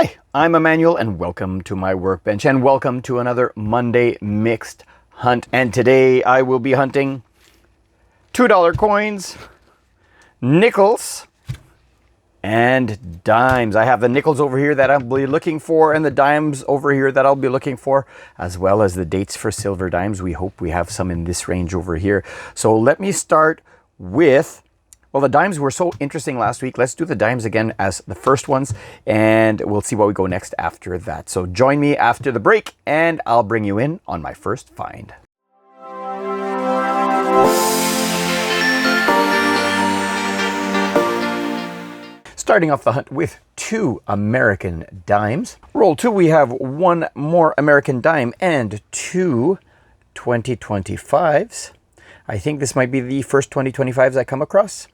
Hi, I'm Emmanuel and welcome to my workbench and welcome to another Monday mixed hunt. And today I will be hunting $2 coins, nickels, and dimes. I have the nickels over here that I'll be looking for and the dimes over here that I'll be looking for, as well as the dates for silver dimes. We hope we have some in this range over here. So let me start with, well, the dimes were so interesting last week. Let's do the dimes again as the first ones, and we'll see what we go next after that. So join me after the break, and I'll bring you in on my first find. Starting off the hunt with 2 American dimes. Roll 2, we have 1 more American dime and 2 2025s. I think this might be the first 2025s I come across.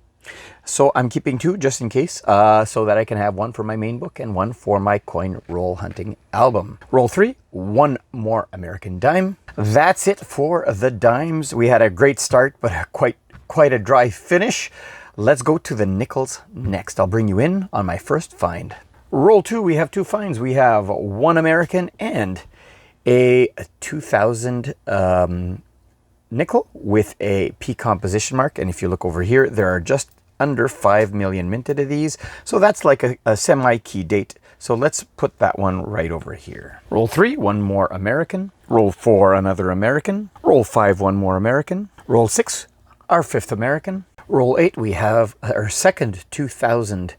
So I'm keeping 2 just in case, so that I can have 1 for my main book and 1 for my coin roll hunting album. Roll 3, 1 more American dime. That's it for the dimes. We had a great start, but quite a dry finish. Let's go to the nickels next. I'll bring you in on my first find. Roll 2, we have 2 finds. We have 1 American and a 2000 nickel with a P composition mark. And if you look over here, there are just under 5 million minted of these. So that's like a semi-key date. So let's put that one right over here. Roll 3, 1 more American. Roll 4, another American. Roll 5, 1 more American. Roll 6, our 5th American. Roll 8, we have our second 2000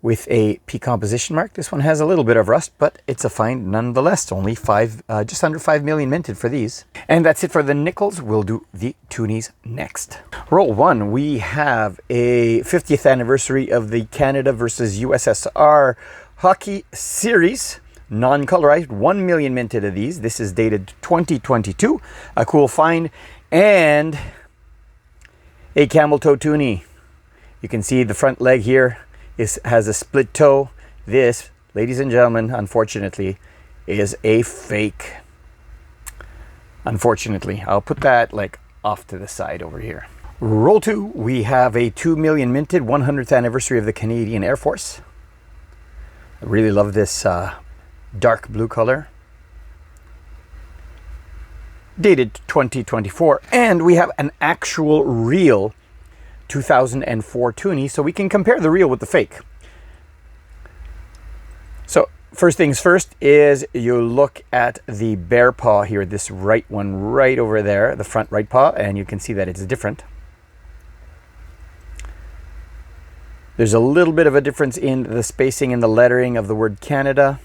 with a P composition mark. This one has a little bit of rust, but it's a find nonetheless. Only just under 5 million minted for these. And that's it for the nickels. We'll do the Toonies next. Roll 1, we have a 50th anniversary of the Canada versus USSR hockey series. Non-colorized, 1 million minted of these. This is dated 2022. A cool find. And a camel toe toonie. You can see the front leg here has a split toe. This, ladies and gentlemen, unfortunately, is a fake. Unfortunately, I'll put that like off to the side over here. Roll 2, we have a 2 million minted 100th anniversary of the Canadian Air Force. I really love this dark blue color. Dated 2024, and we have an actual real 2004 toonie, so we can compare the real with the fake. So first things first is you look at the bear paw here, this right one right over there, the front right paw, and you can see that it's different. There's a little bit of a difference in the spacing and the lettering of the word Canada.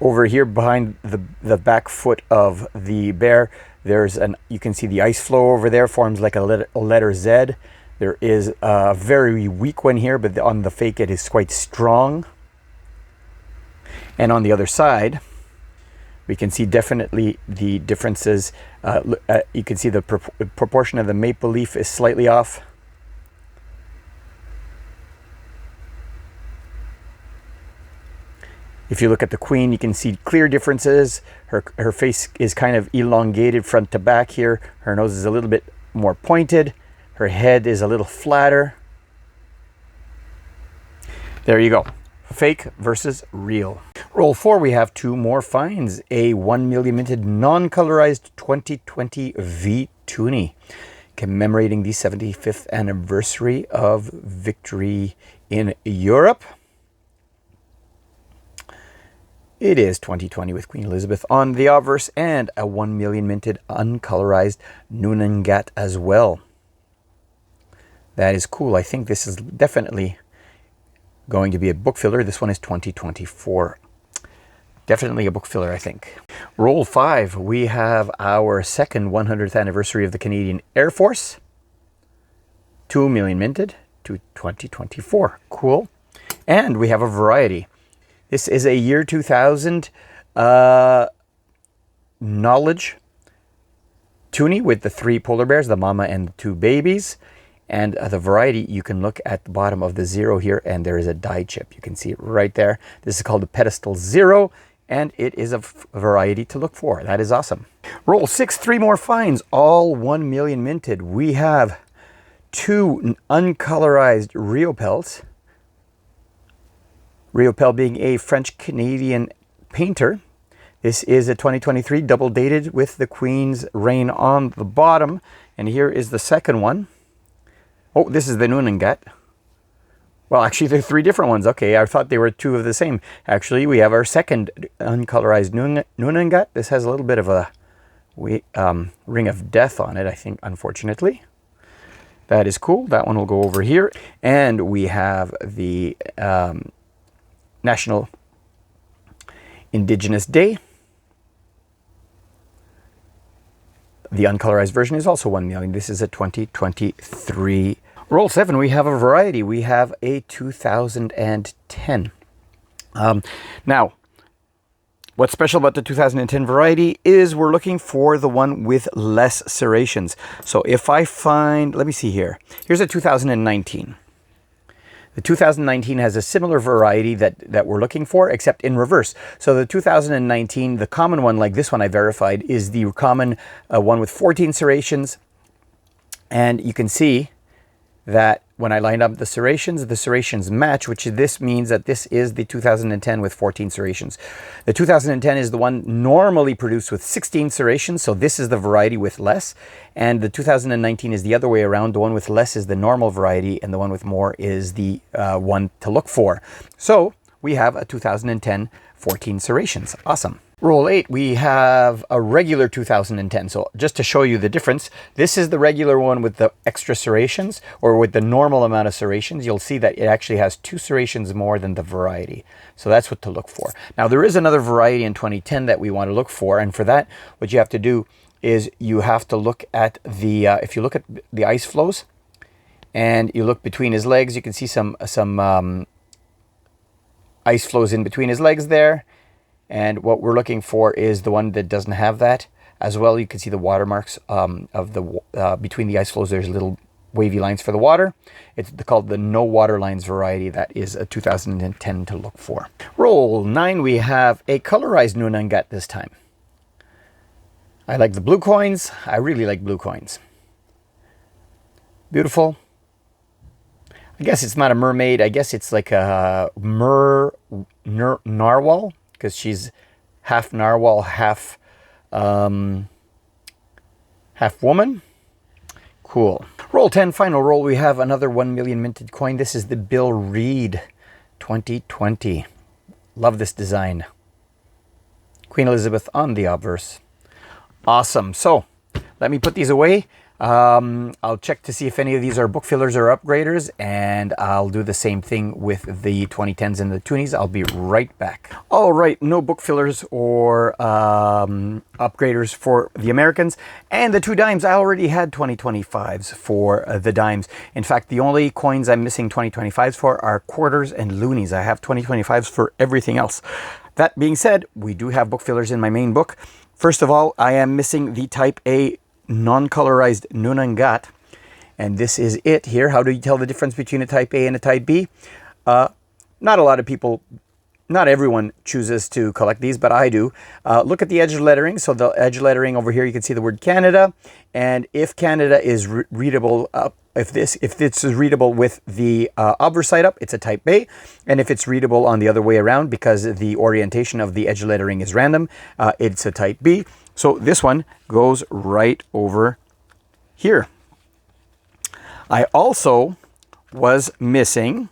Over here behind the back foot of the bear, you can see the ice flow over there forms like a letter Z. There is a very weak one here, but on the fake it is quite strong. And on the other side, we can see definitely the differences. You can see the proportion of the maple leaf is slightly off. If you look at the queen, you can see clear differences. Her face is kind of elongated front to back here. Her nose is a little bit more pointed. Her head is a little flatter. There you go. Fake versus real. Roll 4, we have 2 more finds. A 1 million minted non-colorized 2020 V toonie, commemorating the 75th anniversary of victory in Europe. It is 2020 with Queen Elizabeth on the obverse, and a 1 million minted uncolorized Nunangat as well. That is cool. I think this is definitely going to be a book filler. This one is 2024. Definitely a book filler, I think. Roll 5, we have our second 100th anniversary of the Canadian Air Force. 2 million minted to 2024. Cool. And we have a variety. This is a year 2000 knowledge toonie with the 3 polar bears, the mama and the 2 babies. And the variety, you can look at the bottom of the 0 here, and there is a die chip. You can see it right there. This is called the Pedestal 0, and it is a variety to look for. That is awesome. Roll 6, 3 more finds, all 1 million minted. We have 2 uncolorized Riopels. Riopel being a French-Canadian painter. This is a 2023 double dated with the Queen's Reign on the bottom. And here is the second one. Oh, this is the Noonangat. Well, actually, there are 3 different ones. Okay, I thought they were 2 of the same. Actually, we have our second uncolorized Noonangat. This has a little bit of a ring of death on it, I think, unfortunately. That is cool. That one will go over here. And we have the National Indigenous Day. The uncolorized version is also 1 million. This is a 2023. Roll 7, we have a variety. We have a 2010. Now, what's special about the 2010 variety is we're looking for the one with less serrations. So if I find, let me see here. Here's a 2019. The 2019 has a similar variety that we're looking for, except in reverse. So the 2019, the common one, like this one I verified, is the common one with 14 serrations. And you can see that when I line up the serrations match, which this means that this is the 2010 with 14 serrations. The 2010 is the one normally produced with 16 serrations, so this is the variety with less. And the 2019 is the other way around. The one with less is the normal variety, and the one with more is the one to look for. So we have a 2010 14 serrations. Awesome. Roll 8, we have a regular 2010. So just to show you the difference, this is the regular one with the extra serrations, or with the normal amount of serrations. You'll see that it actually has 2 serrations more than the variety. So that's what to look for. Now there is another variety in 2010 that we want to look for, and for that, what you have to do is you have to look at the, if you look at the ice flows, and you look between his legs, you can see some ice flows in between his legs there. And what we're looking for is the one that doesn't have that. As well, you can see the watermarks of the between the ice flows. There's little wavy lines for the water. It's called the no water lines variety. That is a 2010 to look for. Roll 9, we have a colorized Noonangat this time. I like the blue coins. I really like blue coins. Beautiful. I guess it's not a mermaid. I guess it's like a narwhal, because she's half narwhal, half woman. Cool. Roll 10, final roll. We have another 1 million minted coin. This is the Bill Reed 2020. Love this design. Queen Elizabeth on the obverse. Awesome. So let me put these away. I'll check to see if any of these are book fillers or upgraders, and I'll do the same thing with the 2010s and the Toonies. I'll be right back. All right, no book fillers or upgraders for the Americans. And the 2 dimes, I already had 2025s for the dimes. In fact, the only coins I'm missing 2025s for are quarters and loonies. I have 2025s for everything else. That being said, we do have book fillers in my main book. First of all, I am missing the Type A non-colorized Noonangat, and this is it here. How do you tell the difference between a Type A and a Type B? Not a lot of people, not everyone chooses to collect these, but I do. Look at the edge lettering. So the edge lettering over here, you can see the word Canada, and if Canada is readable, if this is readable with the obverse side up, it's a Type A, and if it's readable on the other way around because the orientation of the edge lettering is random, it's a Type B. So this one goes right over here. I also was missing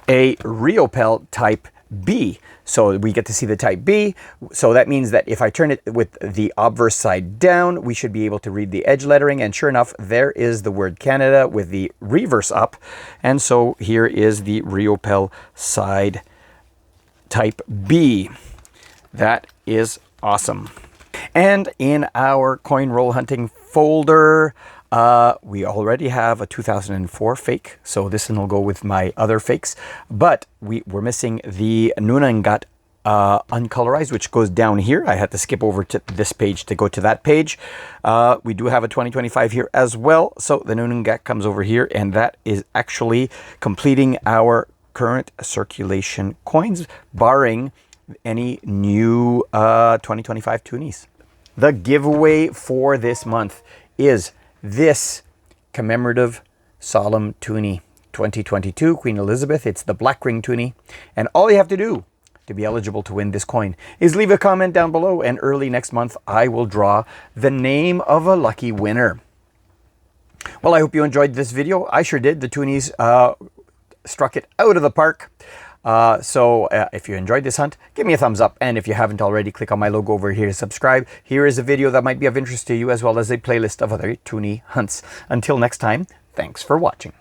a Riopel Type B. So we get to see the Type B. So that means that if I turn it with the obverse side down, we should be able to read the edge lettering. And sure enough, there is the word Canada with the reverse up. And so here is the Riopel side Type B. That is awesome. And in our coin roll hunting folder, we already have a 2004 fake, so this one will go with my other fakes, but we're missing the Noonangat uncolorized, which goes down here. I had to skip over to this page to go to that page. We do have a 2025 here as well, so the Noonangat comes over here, and that is actually completing our current circulation coins, barring any new 2025 Toonies. The giveaway for this month is this commemorative solemn toonie 2022 Queen Elizabeth. It's the Black Ring toonie, and all you have to do to be eligible to win this coin is leave a comment down below, and early next month I will draw the name of a lucky winner. Well, I hope you enjoyed this video. I sure did. The Toonies struck it out of the park. So if you enjoyed this hunt, give me a thumbs up, and if you haven't already, click on my logo over here to subscribe. Here is a video that might be of interest to you, as well as a playlist of other toonie hunts. Until next time, thanks for watching.